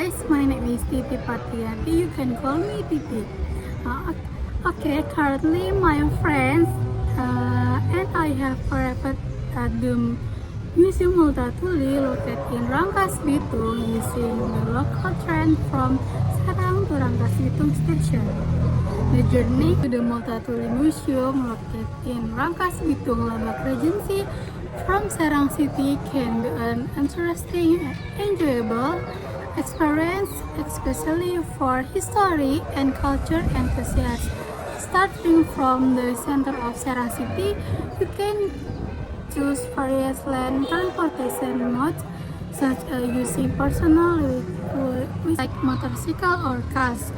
guys, my name is Titi Patiati. You can call me Titi. Currently my friends and I have arrived at the Museum Multatuli located in Rangkas Bitung using the local train from Serang to Rangkas Bitung station. The journey to the Multatuli Museum located in Rangkas Bitung, Lebak Regency from Serang City can be an interesting and enjoyable experience, especially for history and culture enthusiasts. Starting from the center of Serang City, you can choose various land transportation modes, such as using personal vehicles like motorcycle or cars,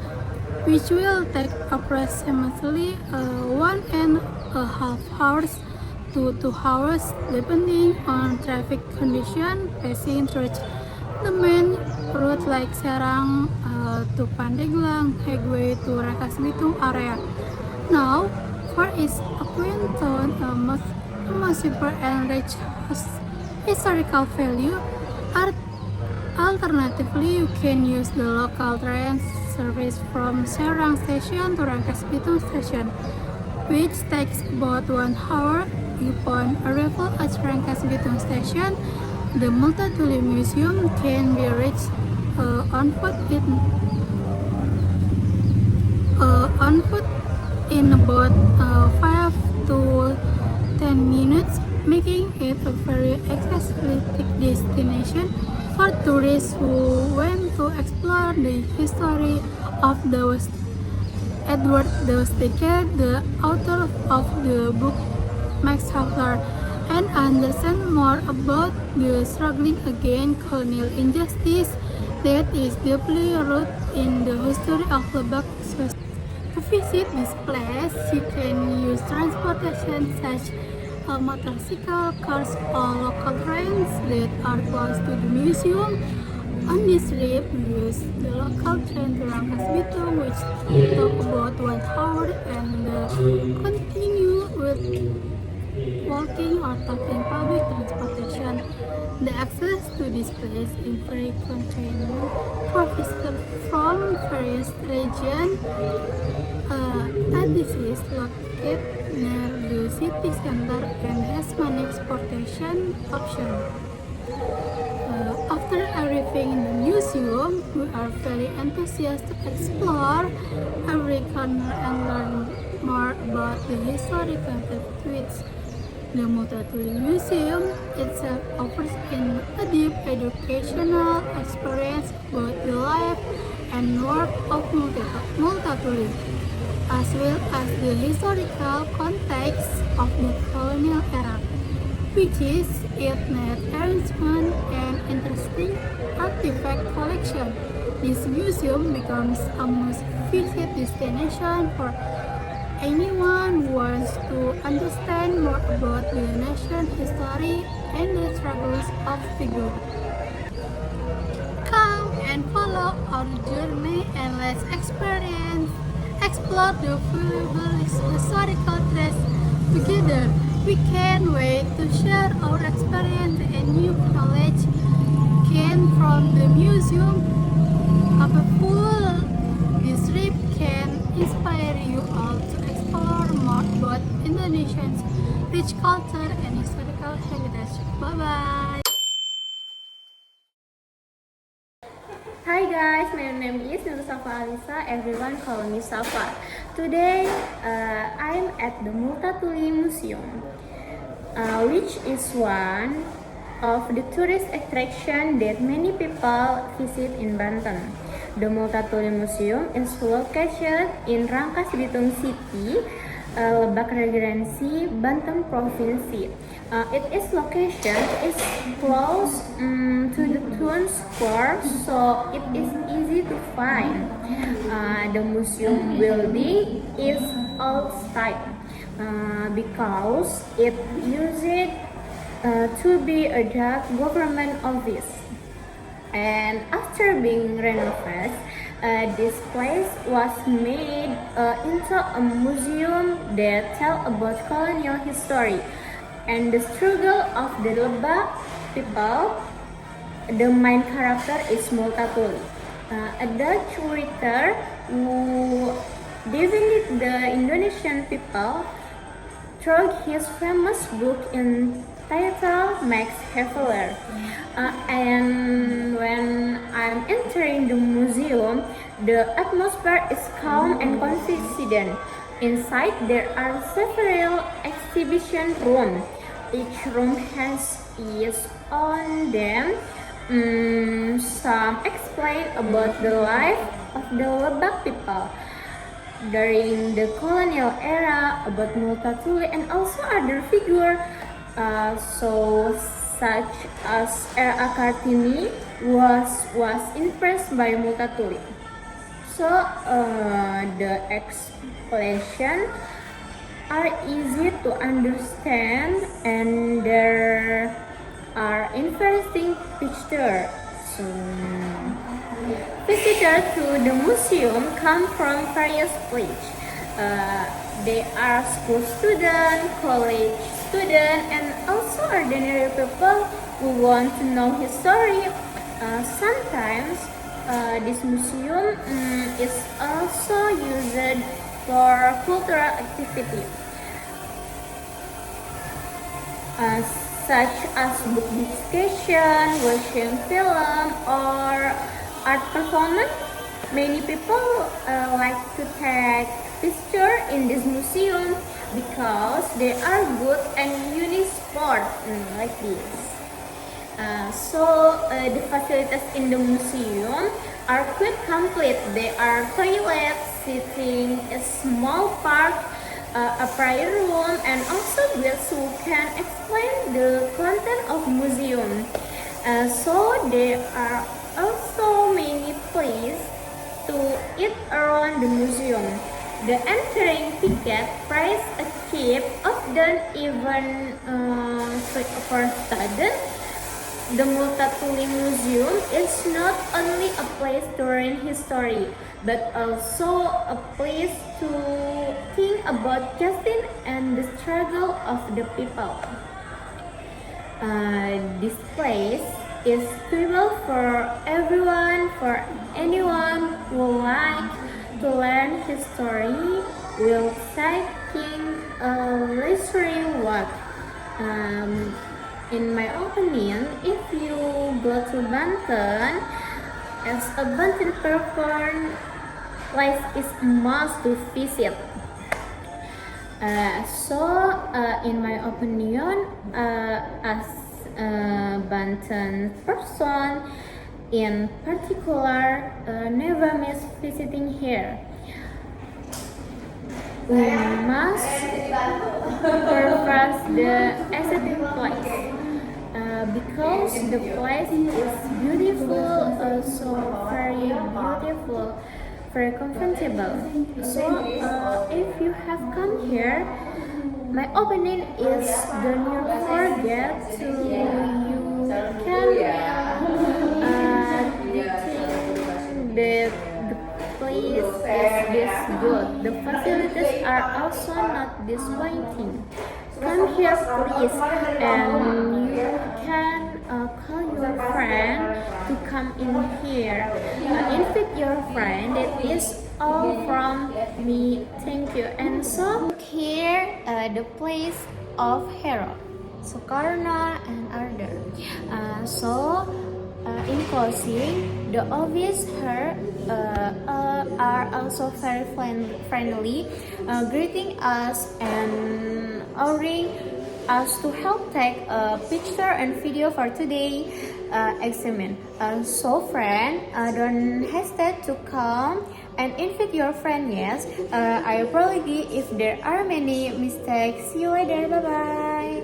which will take approximately 1.5 hours to 2 hours depending on traffic condition passing through the main route like Serang to Pandeglang, Hegway to Rangkas Bitung area. Now, for its acquaintance, super and rich historical value, alternatively you can use the local train service from Serang Station to Rangkas Bitung Station, which takes about 1 hour. Upon arrival at Rangkas Bitung Station, the Multatuli Museum can be reached on foot in about 5 to 10 minutes, making it a very accessible destination for tourists who want to explore the history of Edward Deustaker, the author of the book Max Havelaar, and understand more about the struggling against colonial injustice that is deeply rooted in the history of Lebak. To visit this place, you can use transportation such as motorcycle, cars, or local trains that are close to the museum. On this trip, we use the local train to Rangkas Bitung, which took about 1 hour, and continue with walking or taking public transportation. The access to this place is very convenient for visitors from various regions, and this is located near the city center and has many transportation options. After arriving in the museum, we are very enthusiastic to explore every corner and learn more about the historical heritage. The Multatuli Museum itself offers a deep educational experience both the life and work of Multatuli, as well as the historical context of the colonial era, which is its net arrangement and interesting artifact collection. This museum becomes a must-visit destination for anyone who wants to understand more about the nation's history and the struggles of the group. Come and follow our journey and let's explore the valuable historical traits together. We can't wait to share our experience and new knowledge gained from the museum. This trip can inspire you all to explore more about Indonesia's rich culture and historical heritage. Bye-bye! Hi guys, my name is Nursafa Alisa. Everyone call me Safa. Today, I'm at the Multatuli Museum, which is one of the tourist attraction that many people visit in Banten. The Multatuli Museum is located in Rangkas Bitung City, Lebak Regency, Banten Province. Its location is close to the town square, so it is easy to find. The museum building is old style because it used to be a government office. And after being renovated, this place was made into a museum that tells about colonial history and the struggle of the Lebak people. The main character is Multatuli. a Dutch writer who divided the Indonesian people through his famous book entitled Max Havelaar. And when I'm entering the museum, the atmosphere is calm and confident. Inside there are several exhibition rooms. Each room has its own theme. Some explain about the life of the Lebak people during the colonial era, about Multatuli, and also other figures, such as R.A. Kartini was impressed by Multatuli. So the explanation are easy to understand, and there are interesting pictures. So visitors to the museum come from various places. They are school students, college students, and also ordinary people who want to know history. Sometimes this museum is also used for cultural activity, such as book discussion, watching film, or art performance. Many people like to take pictures in this museum because they are good and unique sport like this. The facilities in the museum are quite complete. There are toilets, sitting, a small park, a prayer room, and also guides who can explain the content of museum. There are also many places to eat around the museum. The entering ticket price is cheap, often even for students. The Multatuli Museum is not only a place to learn history, but also a place to think about justice and the struggle of the people. This place is suitable for everyone, for anyone who like to learn history while taking a leisurely walk. In my opinion, if you go to Banten, as a Banten person, place is a must to visit. In my opinion, as a Banten person, in particular, never miss visiting here. We must purchase the aesthetic place because the place is beautiful, so very beautiful, very comfortable. If you have come here, my opinion is don't forget to you can think that the place is this good. The facilities are also not disappointing. Come here please, and you can call your friend to come in here. Invite your friend. That is all from me. Thank you. And so here the place of hero, Soekarno and other. In closing, the obvious her are also very friendly, greeting us and ordering us to help take a picture and video for today experiment. Friend, don't hesitate to come and invite your friend. Yes, I apologize if there are many mistakes. See you later. Bye bye.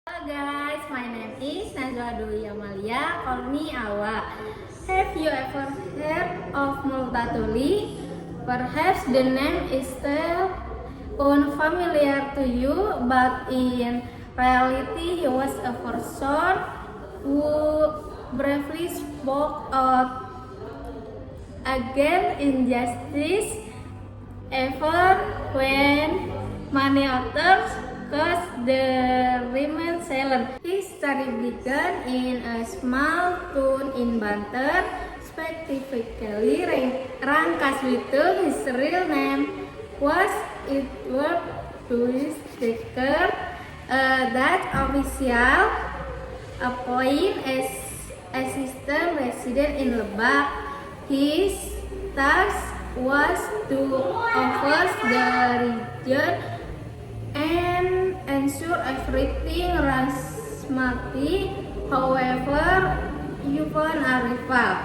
Hello guys, my name is Najwa Dwi Amalia, call me Awa. Have you ever heard of Multatuli? Perhaps the name is still unfamiliar to you, but in reality he was a person who bravely spoke out against injustice, even when many others because they remain silent. His story began in a small town in Banten, specifically Rangkas Bitung. His real name was Edward Louis Decker. That official appointed as assistant resident in Lebak. His task was to oversee the region and ensure everything runs smoothly. However, upon arrival,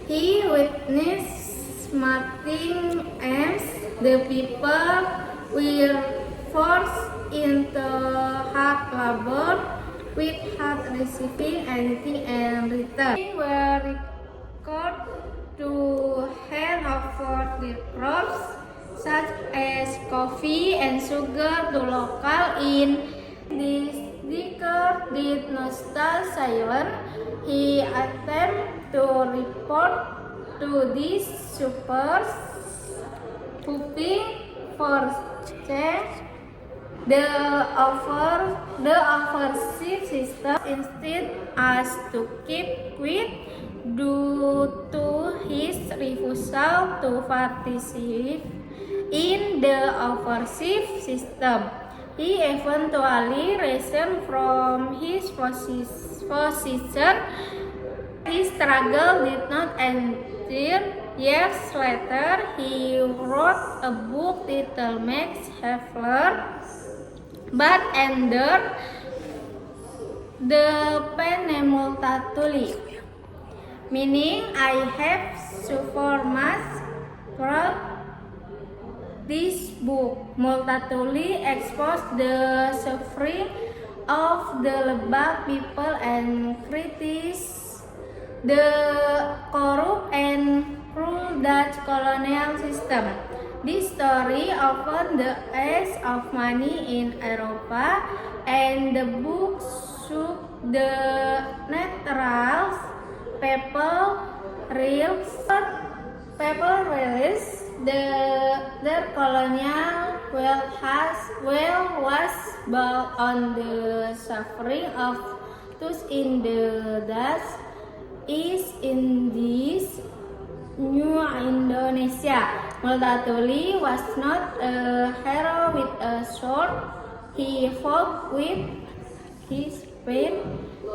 he witnessed smoothing as the people were forced into hard labor without receiving anything in return. They were required to hand over their crops such as coffee and sugar to local in this Dicker did not stay silent. He attempted to report to these supers, hoping for change. The overseas system instead asked to keep quiet due to his refusal to participate in the overseas system. He eventually resigned from his position. His struggle did not end. Years later, he wrote a book titled Max Havelaar, but under the pen name Multatuli, meaning I have suffered much through this book. Multatuli exposed the suffering of the Lebak people and criticized the corrupt and cruel Dutch colonial system. This story opened the eyes of many in Europa, and the book shook the neutrals. People realized their colonial wealth was built on the suffering of those in the Dutch East Indies, New Indonesia. Multatuli was not a hero with a sword. He fought with his pen,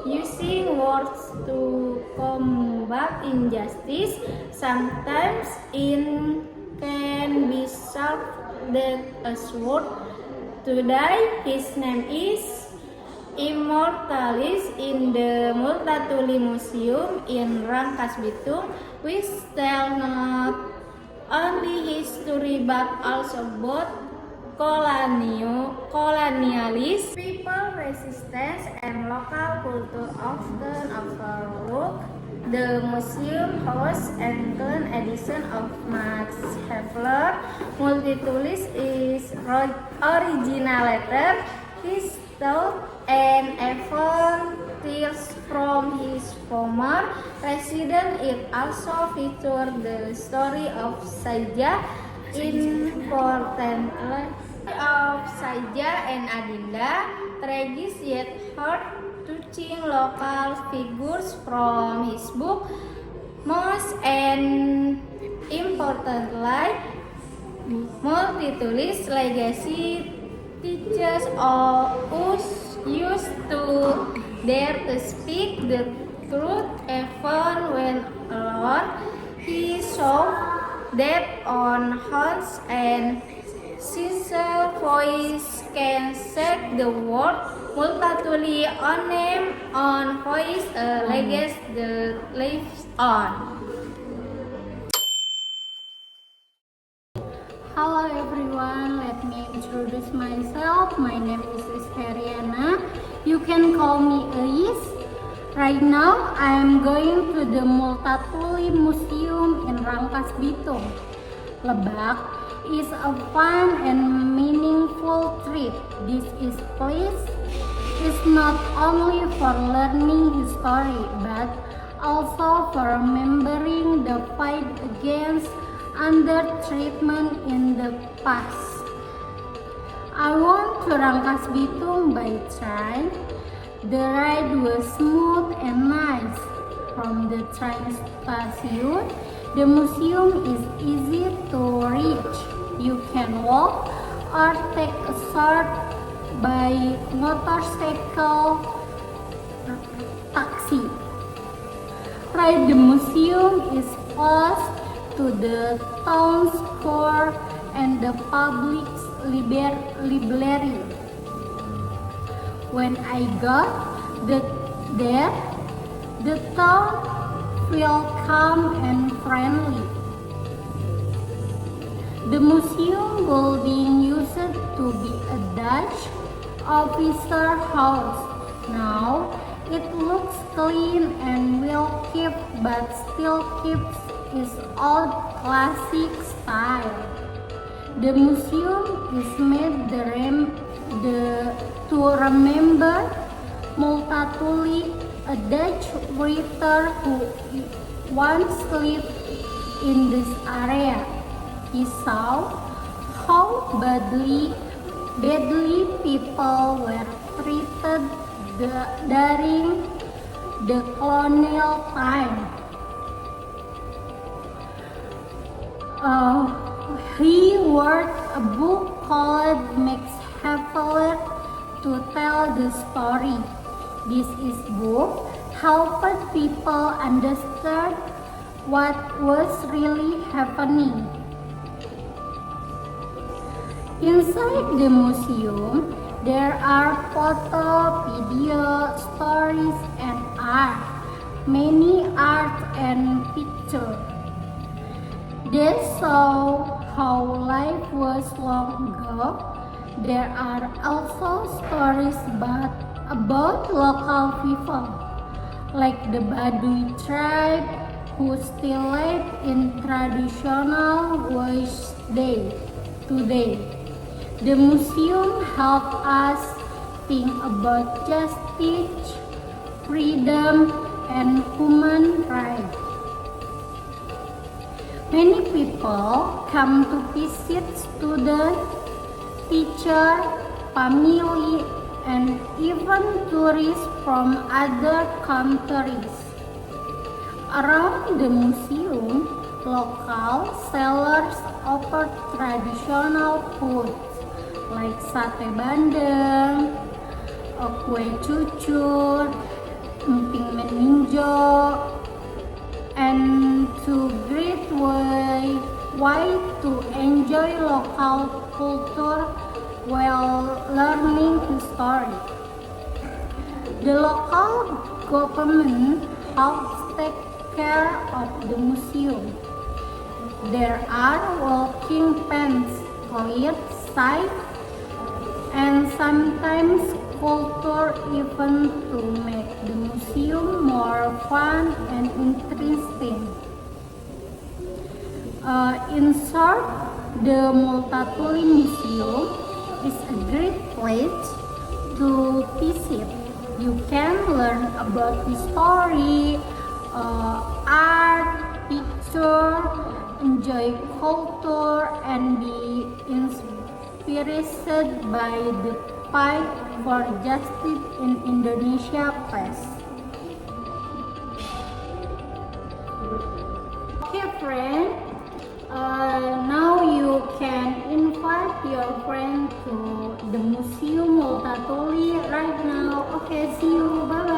using words to combat injustice. Sometimes it can be sharper than a sword. Today, his name is immortalized in the Multatuli Museum in Rangkas Bitung, which tells not only his story but also about colonialist people resistance and local culture often overlooked. The museum hosts an edition of Max Havelaar. Multitulis is original letter, his thought and even tears from his former resident. It also features the story of Saja, importantly of Saja and Adinda, tragic yet heart-touching local figures from his book. Most and importantly, Multitulis legacy teaches us used to dare to speak the truth even when alone. He showed that on hands and sincere voice can set the world. Multatuli on name on voice a legacy that lives on. Hello everyone, let me introduce myself. My name is Heriana. You can call me Ais. Right now, I am going to the Multatuli Museum in Rangkas Bitung. Lebak is a fun and meaningful trip. This place is not only for learning history, but also for remembering the fight against undertreatment in the past. I went to Rangkas Bitung by train. The ride was smooth and nice. From the train station, the museum is easy to reach. You can walk or take a short by motorcycle taxi. Right, the museum is close to the town square and the public library. When I got there, the town felt calm and friendly. The museum building used to be a Dutch officer house. Now it looks clean and well kept, but still keeps its old classic style. The museum is made to remember Multatuli, a Dutch writer who once lived in this area. He saw how badly people were treated during the colonial time. He wrote a book called Max Havelaar to tell the story. This book helped people understand what was really happening. Inside the museum, there are photos, video, stories, and art. Many art and pictures. They show how life was long ago. There are also stories about local people, like the Baduy tribe, who still live in traditional ways today. The museum helps us think about justice, freedom, and human rights. Many people come to visit students, teachers, family, and even tourists from other countries. Around the museum, local sellers offer traditional foods like sate bandeng, kue cucur, emping meninjo, and to great way to enjoy local culture while learning history. The local government helps take care of the museum. There are walking paths, clear sight, and sometimes culture events to make the museum more fun and interesting. In short, the Multatuli Museum is a great place to visit. You can learn about history, art, picture, enjoy culture, and be inspired by the fight for justice in Indonesia past. Okay, friend. Now you can invite your friend to the Museum Multatuli right now. Okay, see you. Bye.